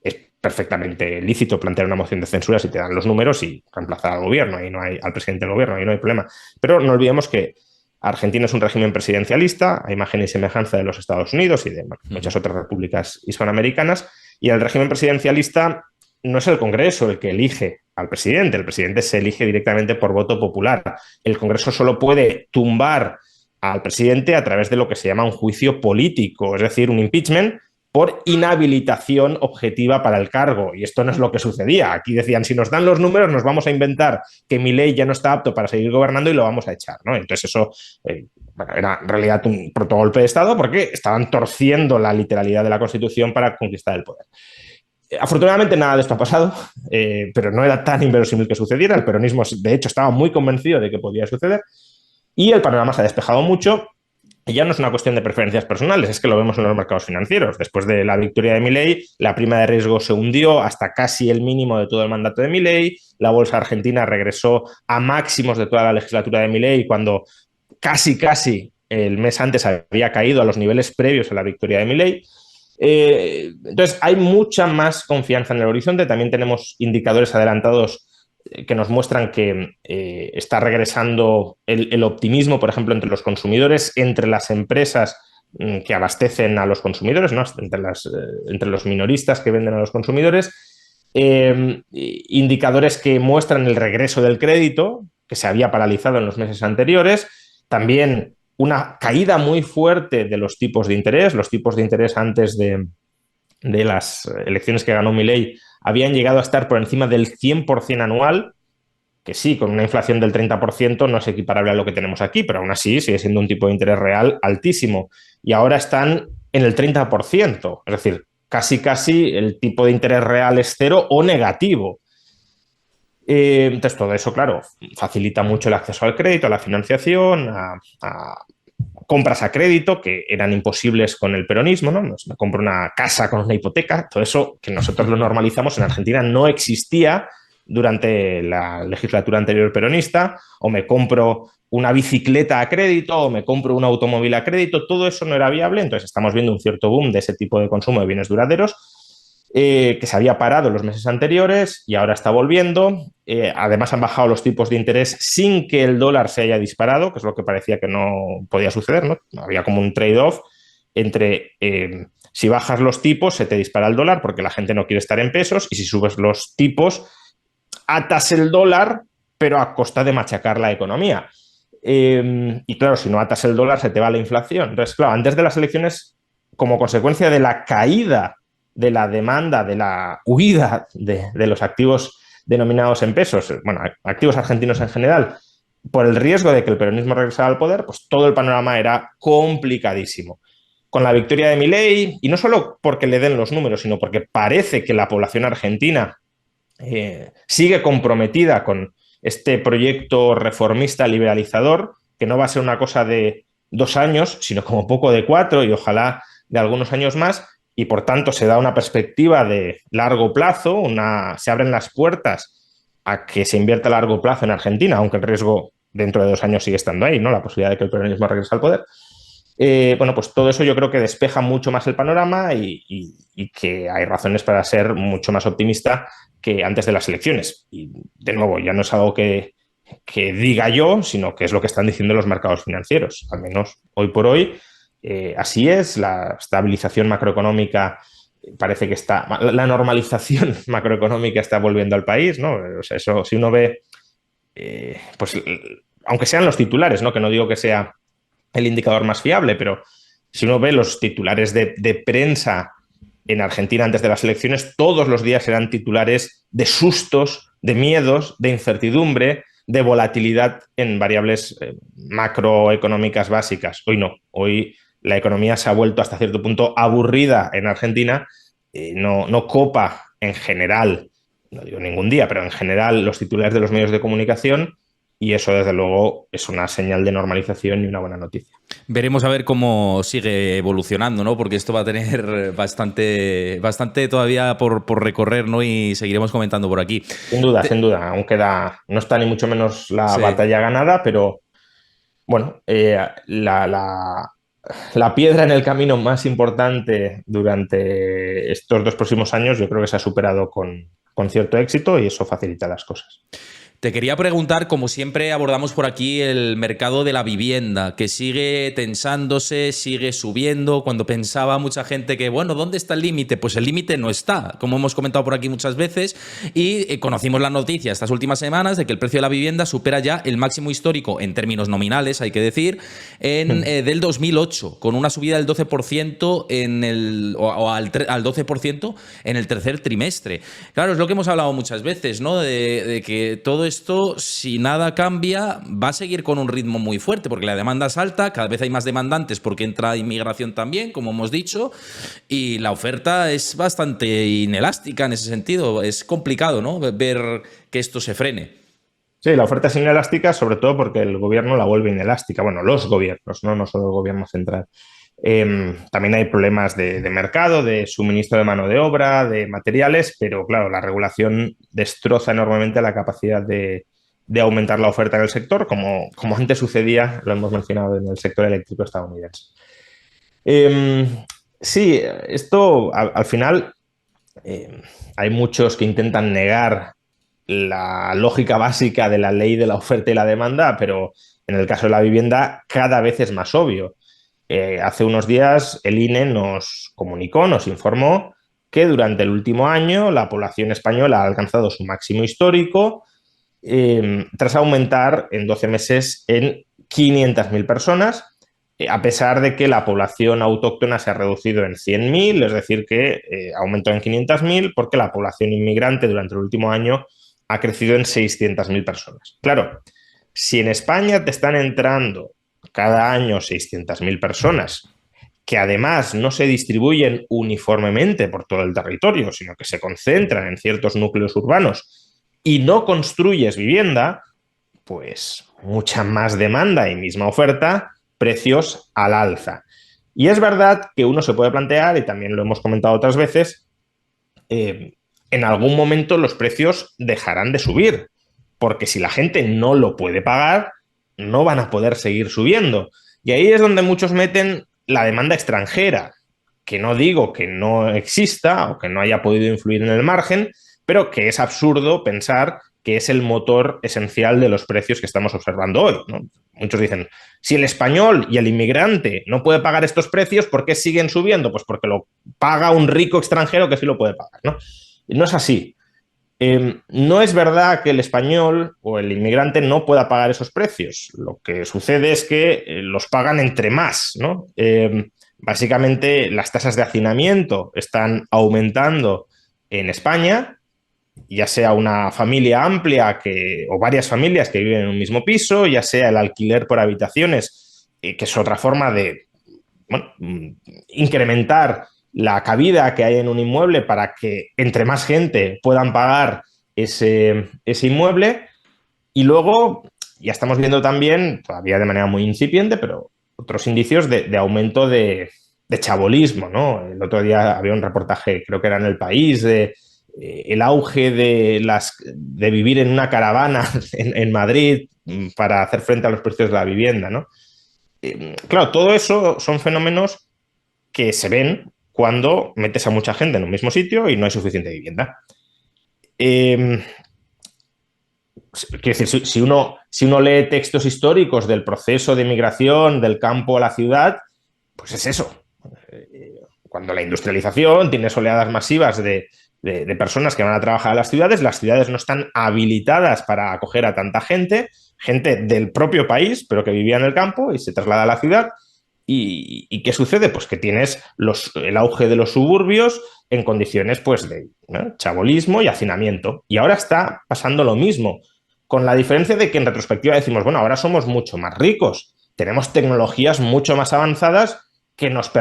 es perfectamente lícito plantear una moción de censura si te dan los números y reemplazar al gobierno, ahí no hay, al presidente del gobierno, ahí no hay problema. Pero no olvidemos que Argentina es un régimen presidencialista, a imagen y semejanza de los Estados Unidos y de muchas otras repúblicas hispanoamericanas, y el régimen presidencialista no es el Congreso el que elige al presidente, el presidente se elige directamente por voto popular. El Congreso solo puede tumbar al presidente a través de lo que se llama un juicio político, es decir, un impeachment por inhabilitación objetiva para el cargo. Y esto no es lo que sucedía. Aquí decían, si nos dan los números, nos vamos a inventar que Milei ya no está apto para seguir gobernando y lo vamos a echar, ¿no? Entonces eso era en realidad un protogolpe de Estado porque estaban torciendo la literalidad de la Constitución para conquistar el poder. Afortunadamente nada de esto ha pasado, pero no era tan inverosímil que sucediera. El peronismo, de hecho, estaba muy convencido de que podía suceder y el panorama se ha despejado mucho. Y ya no es una cuestión de preferencias personales, es que lo vemos en los mercados financieros. Después de la victoria de Milei, la prima de riesgo se hundió hasta casi el mínimo de todo el mandato de Milei. La bolsa argentina regresó a máximos de toda la legislatura de Milei cuando casi el mes antes había caído a los niveles previos a la victoria de Milei. Entonces, hay mucha más confianza en el horizonte. También tenemos indicadores adelantados que nos muestran que está regresando el optimismo, por ejemplo, entre los consumidores, entre las empresas que abastecen a los consumidores, ¿no? Entre los minoristas que venden a los consumidores. Indicadores que muestran el regreso del crédito, que se había paralizado en los meses anteriores. También una caída muy fuerte de los tipos de interés. Los tipos de interés antes de las elecciones que ganó Milei habían llegado a estar por encima del 100% anual, que sí, con una inflación del 30% no es equiparable a lo que tenemos aquí, pero aún así sigue siendo un tipo de interés real altísimo. Y ahora están en el 30%, es decir, casi el tipo de interés real es cero o negativo. Entonces, todo eso, claro, facilita mucho el acceso al crédito, a la financiación, a compras a crédito que eran imposibles con el peronismo, ¿no? Me compro una casa con una hipoteca, todo eso que nosotros lo normalizamos en Argentina no existía durante la legislatura anterior peronista, o me compro una bicicleta a crédito, o me compro un automóvil a crédito, todo eso no era viable. Entonces estamos viendo un cierto boom de ese tipo de consumo de bienes duraderos, que se había parado en los meses anteriores y ahora está volviendo. Además han bajado los tipos de interés sin que el dólar se haya disparado, que es lo que parecía que no podía suceder, ¿no? Había como un trade-off entre si bajas los tipos se te dispara el dólar porque la gente no quiere estar en pesos, y si subes los tipos atas el dólar pero a costa de machacar la economía. Y claro, si no atas el dólar se te va la inflación. Entonces, claro, antes de las elecciones, como consecuencia de la caída de la demanda, de la huida de los activos denominados en pesos, bueno, activos argentinos en general, por el riesgo de que el peronismo regresara al poder, pues todo el panorama era complicadísimo. con la victoria de Milei, y no solo porque le den los números, sino porque parece que la población argentina sigue comprometida con este proyecto reformista liberalizador, que no va a ser una cosa de 2 años, sino como poco de 4 y ojalá de algunos años más, y por tanto se da una perspectiva de largo plazo, se abren las puertas a que se invierta a largo plazo en Argentina, aunque el riesgo dentro de 2 años sigue estando ahí, ¿no? La posibilidad de que el peronismo regrese al poder. Bueno, pues todo eso yo creo que despeja mucho más el panorama y que hay razones para ser mucho más optimista que antes de las elecciones. Y de nuevo, ya no es algo que diga yo, sino que es lo que están diciendo los mercados financieros, al menos hoy por hoy. Así es, la estabilización macroeconómica parece que la normalización macroeconómica está volviendo al país, ¿no? O sea, eso, si uno ve, pues, aunque sean los titulares, ¿no? Que no digo que sea el indicador más fiable, pero si uno ve los titulares de prensa en Argentina antes de las elecciones, todos los días eran titulares de sustos, de miedos, de incertidumbre, de volatilidad en variables macroeconómicas básicas. Hoy no, hoy la economía se ha vuelto hasta cierto punto aburrida en Argentina, no copa en general, no digo ningún día, pero en general los titulares de los medios de comunicación, y eso desde luego es una señal de normalización y una buena noticia. Veremos a ver cómo sigue evolucionando, ¿no? Porque esto va a tener bastante todavía por recorrer, ¿no? Y seguiremos comentando por aquí. Sin duda, aún queda, no está ni mucho menos la batalla ganada, pero bueno, la piedra en el camino más importante durante estos 2 próximos años yo creo que se ha superado con cierto éxito y eso facilita las cosas. Te quería preguntar, como siempre abordamos por aquí, el mercado de la vivienda, que sigue tensándose, sigue subiendo. Cuando pensaba mucha gente que, bueno, ¿dónde está el límite? Pues el límite no está, como hemos comentado por aquí muchas veces, y conocimos la noticia estas últimas semanas de que el precio de la vivienda supera ya el máximo histórico, en términos nominales, hay que decir, del 2008, con una subida del 12% al 12% en el tercer trimestre. Claro, es lo que hemos hablado muchas veces, ¿no? De que todo esto, si nada cambia, va a seguir con un ritmo muy fuerte, porque la demanda es alta, cada vez hay más demandantes porque entra inmigración también, como hemos dicho, y la oferta es bastante inelástica en ese sentido. Es complicado, ¿no?, ver que esto se frene. Sí, la oferta es inelástica, sobre todo porque el gobierno la vuelve inelástica. Bueno, los gobiernos, no solo el gobierno central. También hay problemas de mercado, de suministro de mano de obra, de materiales, pero claro, la regulación destroza enormemente la capacidad de aumentar la oferta en el sector, como antes sucedía, lo hemos mencionado, en el sector eléctrico estadounidense. Sí, esto al final hay muchos que intentan negar la lógica básica de la ley de la oferta y la demanda, pero en el caso de la vivienda cada vez es más obvio. Hace unos días el INE nos comunicó, nos informó que durante el último año la población española ha alcanzado su máximo histórico tras aumentar en 12 meses en 500.000 personas, a pesar de que la población autóctona se ha reducido en 100.000, es decir, que aumentó en 500.000 porque la población inmigrante durante el último año ha crecido en 600.000 personas. Claro, si en España te están entrando cada año 600.000 personas, que además no se distribuyen uniformemente por todo el territorio, sino que se concentran en ciertos núcleos urbanos y no construyes vivienda, pues mucha más demanda y misma oferta, precios al alza. Y es verdad que uno se puede plantear, y también lo hemos comentado otras veces, en algún momento los precios dejarán de subir, porque si la gente no lo puede pagar, no van a poder seguir subiendo. Y ahí es donde muchos meten la demanda extranjera, que no digo que no exista o que no haya podido influir en el margen, pero que es absurdo pensar que es el motor esencial de los precios que estamos observando hoy, ¿no? Muchos dicen, si el español y el inmigrante no puede pagar estos precios, ¿por qué siguen subiendo? Pues porque lo paga un rico extranjero que sí lo puede pagar, ¿no? No es así. No es verdad que el español o el inmigrante no pueda pagar esos precios. Lo que sucede es que los pagan entre más, ¿no? Básicamente las tasas de hacinamiento están aumentando en España, ya sea una familia amplia o varias familias que viven en un mismo piso, ya sea el alquiler por habitaciones, que es otra forma de bueno, incrementar la cabida que hay en un inmueble para que entre más gente puedan pagar ese inmueble. Y luego ya estamos viendo también, todavía de manera muy incipiente, pero otros indicios de aumento de chabolismo, ¿no? El otro día había un reportaje, creo que era en El País, de el auge de vivir en una caravana en Madrid para hacer frente a los precios de la vivienda, ¿no? Claro, todo eso son fenómenos que se ven cuando metes a mucha gente en un mismo sitio y no hay suficiente vivienda. Quiero decir, si uno lee textos históricos del proceso de migración del campo a la ciudad, pues es eso. Cuando la industrialización tiene oleadas masivas de personas que van a trabajar a las ciudades no están habilitadas para acoger a tanta gente del propio país, pero que vivía en el campo y se traslada a la ciudad. ¿Y qué sucede? Pues que tienes el auge de los suburbios en condiciones pues, de chabolismo y hacinamiento. Y ahora está pasando lo mismo, con la diferencia de que en retrospectiva decimos, bueno, ahora somos mucho más ricos, tenemos tecnologías mucho más avanzadas que nos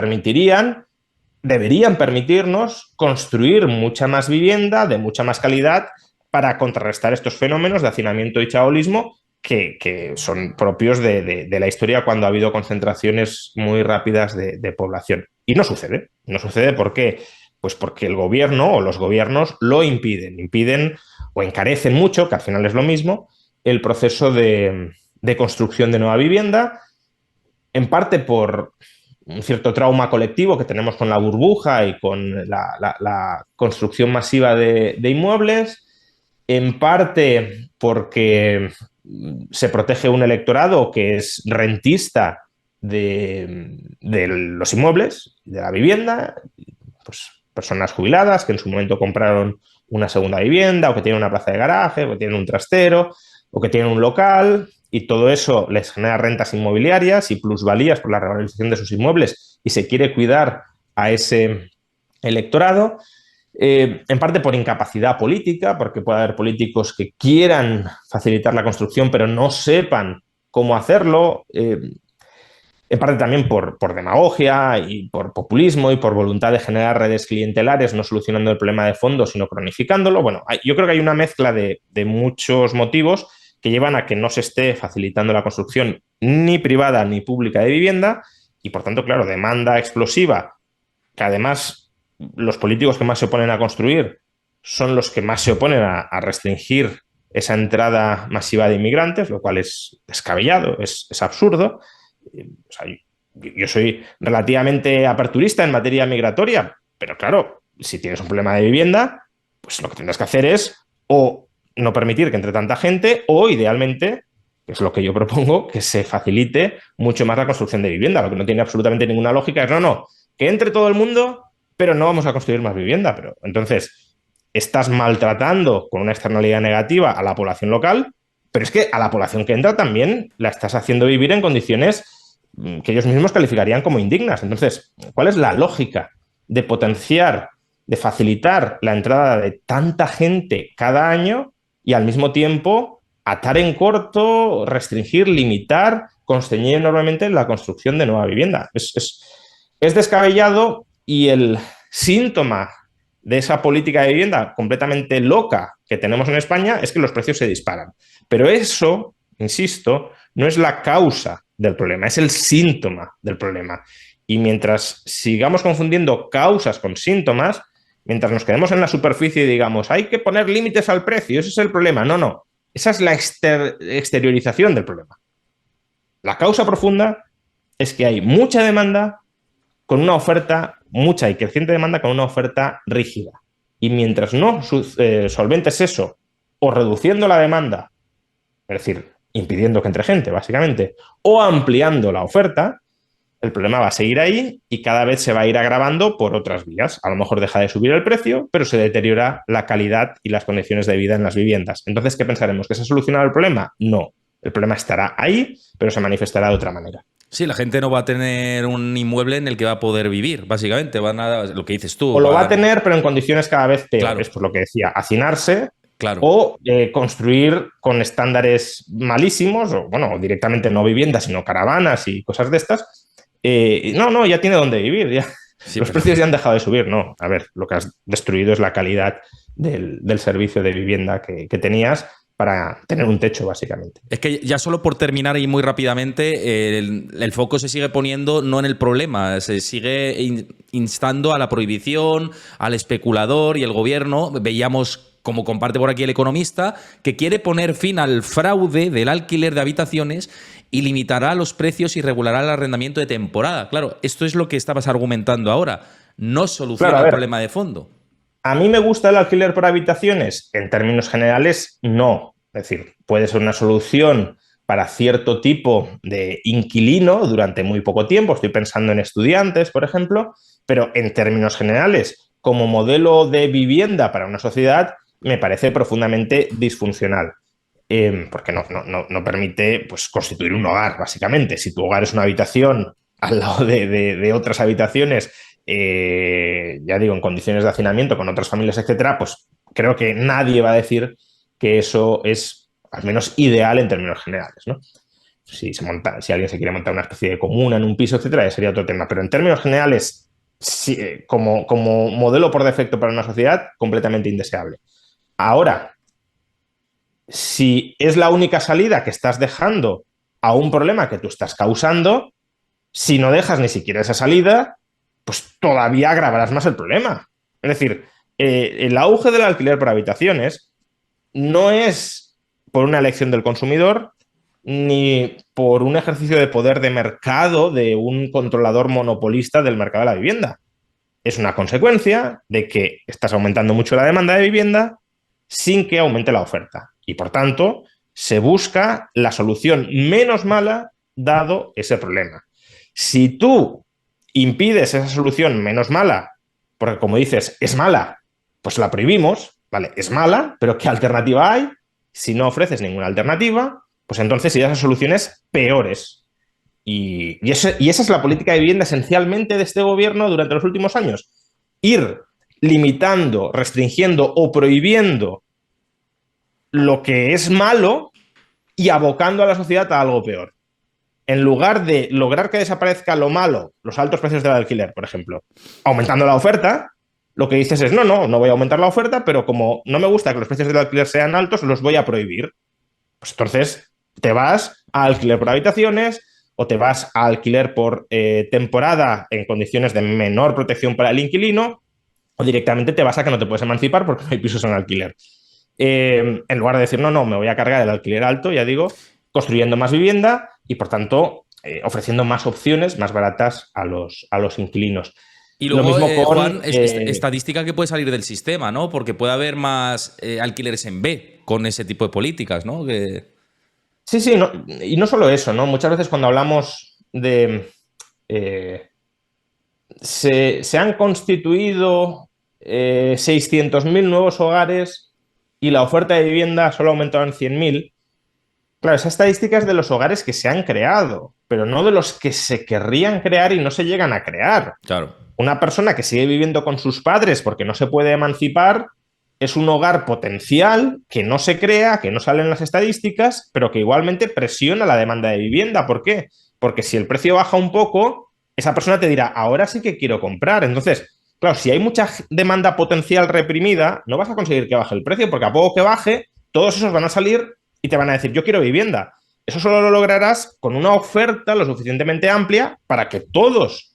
deberían permitirnos construir mucha más vivienda de mucha más calidad para contrarrestar estos fenómenos de hacinamiento y chabolismo que son propios de la historia cuando ha habido concentraciones muy rápidas de población. Y no sucede. No sucede ¿por qué? Pues porque el gobierno o los gobiernos lo impiden o encarecen mucho, que al final es lo mismo, el proceso de construcción de nueva vivienda, en parte por un cierto trauma colectivo que tenemos con la burbuja y con la construcción masiva de inmuebles, en parte porque se protege un electorado que es rentista de los inmuebles, de la vivienda, pues personas jubiladas que en su momento compraron una segunda vivienda o que tienen una plaza de garaje o que tienen un trastero o que tienen un local y todo eso les genera rentas inmobiliarias y plusvalías por la revalorización de sus inmuebles y se quiere cuidar a ese electorado. En parte por incapacidad política, porque puede haber políticos que quieran facilitar la construcción pero no sepan cómo hacerlo. En parte también por demagogia y por populismo y por voluntad de generar redes clientelares, no solucionando el problema de fondo, sino cronificándolo. Bueno, yo creo que hay una mezcla de muchos motivos que llevan a que no se esté facilitando la construcción ni privada ni pública de vivienda y, por tanto, claro, demanda explosiva, que además los políticos que más se oponen a construir son los que más se oponen a restringir esa entrada masiva de inmigrantes, lo cual es descabellado, es absurdo. O sea, yo soy relativamente aperturista en materia migratoria, pero claro, si tienes un problema de vivienda, pues lo que tendrás que hacer es o no permitir que entre tanta gente o, idealmente, que es lo que yo propongo, que se facilite mucho más la construcción de vivienda. Lo que no tiene absolutamente ninguna lógica es, no, que entre todo el mundo, pero no vamos a construir más vivienda. Pero entonces estás maltratando con una externalidad negativa a la población local, pero es que a la población que entra también la estás haciendo vivir en condiciones que ellos mismos calificarían como indignas. Entonces, ¿cuál es la lógica de potenciar, de facilitar la entrada de tanta gente cada año y al mismo tiempo atar en corto, restringir, limitar, constreñir enormemente la construcción de nueva vivienda? Es descabellado y el síntoma de esa política de vivienda completamente loca que tenemos en España es que los precios se disparan. Pero eso, insisto, no es la causa del problema, es el síntoma del problema. Y mientras sigamos confundiendo causas con síntomas, mientras nos quedemos en la superficie y digamos, hay que poner límites al precio, ese es el problema. No. Esa es la exteriorización del problema. La causa profunda es que hay mucha demanda con una oferta, mucha y creciente demanda con una oferta rígida. Y mientras no solventes eso o reduciendo la demanda, es decir, impidiendo que entre gente, básicamente, o ampliando la oferta, el problema va a seguir ahí y cada vez se va a ir agravando por otras vías. A lo mejor deja de subir el precio, pero se deteriora la calidad y las condiciones de vida en las viviendas. Entonces, ¿qué pensaremos? ¿Que se ha solucionado el problema? No. El problema estará ahí, pero se manifestará de otra manera. Sí, la gente no va a tener un inmueble en el que va a poder vivir, básicamente. Van a, lo que dices tú. O lo va a tener, pero en condiciones cada vez peores. Claro. Por lo que decía, hacinarse. Claro. O construir con estándares malísimos, o bueno, directamente no viviendas, sino caravanas y cosas de estas, No, ya tiene dónde vivir, ya. Sí, Los pero precios ya han dejado de subir, no. A ver, lo que has destruido es la calidad del servicio de vivienda que tenías para tener un techo, básicamente. es que ya solo por terminar y muy rápidamente, el foco se sigue poniendo no en el problema, se sigue instando a la prohibición, al especulador y el gobierno. Veíamos, como comparte por aquí el Economista, que quiere poner fin al fraude del alquiler de habitaciones y limitará los precios y regulará el arrendamiento de temporada. Claro, esto es lo que estabas argumentando ahora. No Claro, soluciona a el ver, problema de fondo. ¿a mí me gusta el alquiler por habitaciones? En términos generales, no. Es decir, puede ser una solución para cierto tipo de inquilino durante muy poco tiempo. Estoy pensando en estudiantes, por ejemplo, pero en términos generales, como modelo de vivienda para una sociedad, me parece profundamente disfuncional. Porque no permite pues, constituir un hogar, básicamente. Si tu hogar es una habitación al lado de otras habitaciones, ya digo, en condiciones de hacinamiento con otras familias, etcétera, pues creo que nadie va a decir que eso es al menos ideal en términos generales, ¿no? Si alguien se quiere montar una especie de comuna en un piso, etcétera, ya sería otro tema. Pero en términos generales, sí, como modelo por defecto para una sociedad, completamente indeseable. Ahora, si es la única salida que estás dejando a un problema que tú estás causando, si no dejas ni siquiera esa salida, pues todavía agravarás más el problema. Es decir, el auge del alquiler por habitaciones no es por una elección del consumidor ni por un ejercicio de poder de mercado de un controlador monopolista del mercado de la vivienda. Es una consecuencia de que estás aumentando mucho la demanda de vivienda sin que aumente la oferta. Y por tanto, se busca la solución menos mala dado ese problema. Si tú impides esa solución menos mala, porque como dices, es mala, pues la prohibimos, ¿vale? Es mala, pero ¿qué alternativa hay? Si no ofreces ninguna alternativa, pues entonces irás a soluciones peores. Y esa es la política de vivienda esencialmente de este gobierno durante los últimos años. Ir limitando, restringiendo o prohibiendo lo que es malo y abocando a la sociedad a algo peor. En lugar de lograr que desaparezca lo malo, los altos precios del alquiler, por ejemplo, aumentando la oferta, lo que dices es, no voy a aumentar la oferta, pero como no me gusta que los precios del alquiler sean altos, los voy a prohibir. Pues entonces te vas a alquiler por habitaciones o te vas a alquiler por temporada en condiciones de menor protección para el inquilino o directamente te vas a que no te puedes emancipar porque no hay pisos en alquiler. En lugar de decir, me voy a cargar el alquiler alto, ya digo, construyendo más vivienda y, por tanto, ofreciendo más opciones más baratas a los inquilinos. Y Lo luego, mismo Juan, con... estadística que puede salir del sistema, ¿no? Porque puede haber más alquileres en B con ese tipo de políticas, ¿no? Sí, y no solo eso, ¿no? Muchas veces cuando hablamos de... se han constituido 600.000 nuevos hogares y la oferta de vivienda solo ha aumentado en 100.000. Claro, esa estadística es de los hogares que se han creado, pero no de los que se querrían crear y no se llegan a crear. Claro. Una persona que sigue viviendo con sus padres porque no se puede emancipar es un hogar potencial que no se crea, que no sale en las estadísticas, pero que igualmente presiona la demanda de vivienda. ¿Por qué? Porque si el precio baja un poco, esa persona te dirá, ahora sí que quiero comprar. Entonces, claro, si hay mucha demanda potencial reprimida, no vas a conseguir que baje el precio, porque a poco que baje, todos esos van a salir y te van a decir, yo quiero vivienda. Eso solo lo lograrás con una oferta lo suficientemente amplia para que todos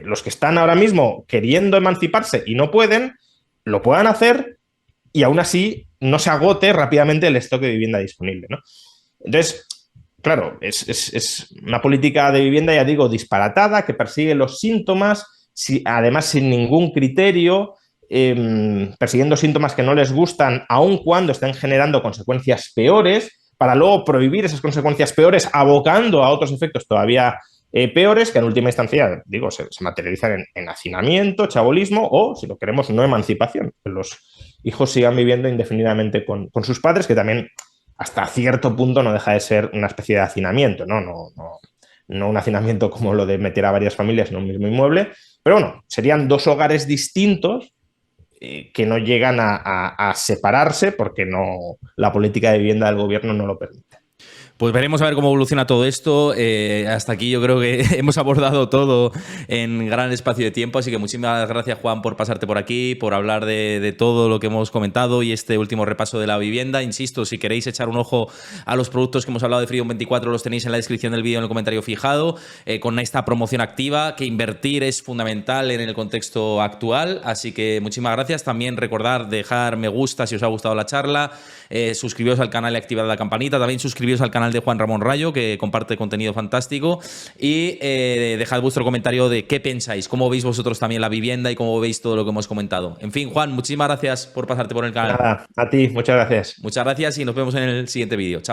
los que están ahora mismo queriendo emanciparse y no pueden, lo puedan hacer y aún así no se agote rápidamente el stock de vivienda disponible, ¿no? Entonces, claro, es una política de vivienda, ya digo, disparatada, que persigue los síntomas, además sin ningún criterio, persiguiendo síntomas que no les gustan, aun cuando estén generando consecuencias peores, para luego prohibir esas consecuencias peores, abocando a otros efectos todavía peores, que en última instancia, digo, se materializan en hacinamiento, chabolismo o, si lo queremos, no emancipación. Que los hijos sigan viviendo indefinidamente con sus padres, que también hasta cierto punto no deja de ser una especie de hacinamiento, ¿no? No un hacinamiento como lo de meter a varias familias en un mismo inmueble, pero bueno, serían dos hogares distintos que no llegan a separarse porque la política de vivienda del gobierno no lo permite. Pues veremos a ver cómo evoluciona todo esto. Hasta aquí yo creo que hemos abordado todo en gran espacio de tiempo, así que muchísimas gracias, Juan, por pasarte por aquí, por hablar de todo lo que hemos comentado y este último repaso de la vivienda. Insisto, si queréis echar un ojo a los productos que hemos hablado de Freedom 24, los tenéis en la descripción del vídeo, en el comentario fijado, con esta promoción activa, que invertir es fundamental en el contexto actual. Así que muchísimas gracias. También recordar dejar me gusta si os ha gustado la charla, suscribiros al canal y activad la campanita. También suscribiros al canal de Juan Ramón Rayo, que comparte contenido fantástico, y dejad vuestro comentario de qué pensáis, cómo veis vosotros también la vivienda y cómo veis todo lo que hemos comentado. En fin, Juan, muchísimas gracias por pasarte por el canal. Nada, a ti, muchas gracias. Muchas gracias y nos vemos en el siguiente vídeo. Chao.